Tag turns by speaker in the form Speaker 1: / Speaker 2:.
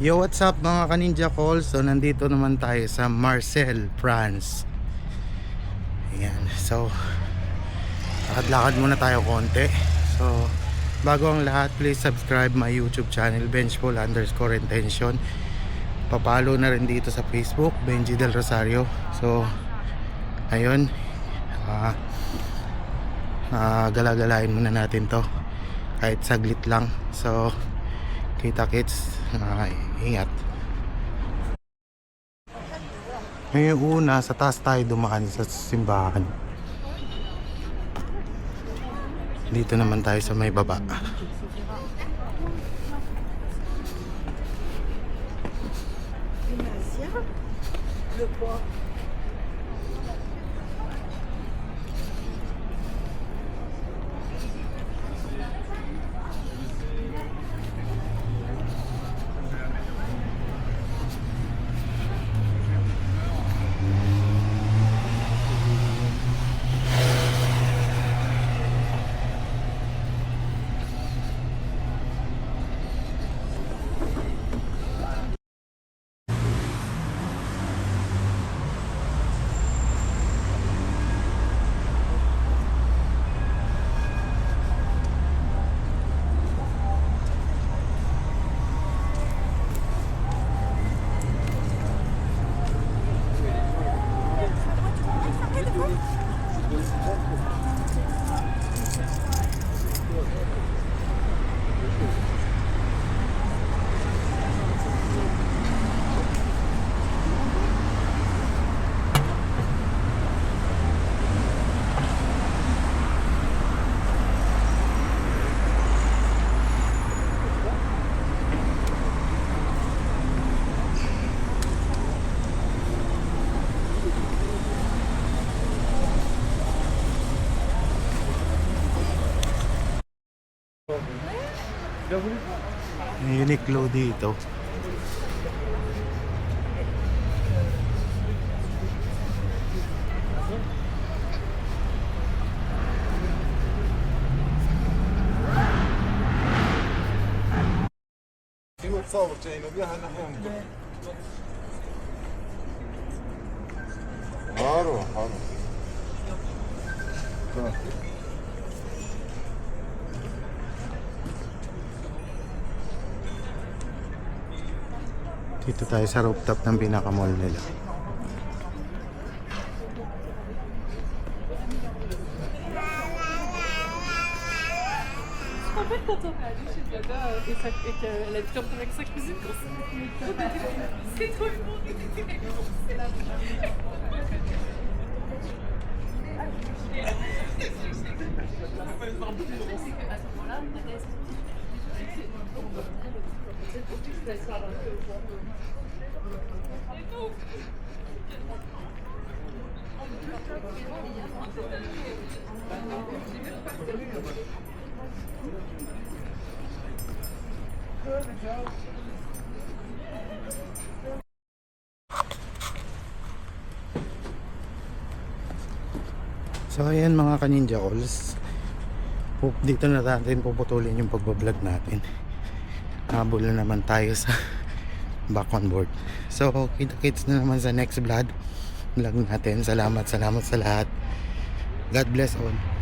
Speaker 1: Yo, what's up mga ka-Ninja Calls? So nandito naman tayo sa Marseille, France. Ayan, so lakad-lakad muna tayo konti. So bago ang lahat, please subscribe my YouTube channel, Benchful_intention. Papalo na rin dito sa Facebook, Benji Del Rosario. So ayun, galagalain muna natin to kahit saglit lang. So kita kits, ingat. Ngayon una, sa taas tayo dumaan sa simbahan. Dito naman tayo sa may baba. May Uniqlo dito.
Speaker 2: تصور جايين بها نحن حارو Dito tayo sa rooftop ng pinaka-mall nila.
Speaker 3: En fait, quand on est allé chez Diana et qu'elle a dit qu'on avec sa cuisine, quand c'est trop bon. C'est la
Speaker 1: So ayan mga ka-Ninja Calls, dito na natin puputulin yung pagbablog natin. Habol na naman tayo sa back on board. So kita-kits na naman sa next vlog natin. Salamat sa lahat. God bless all.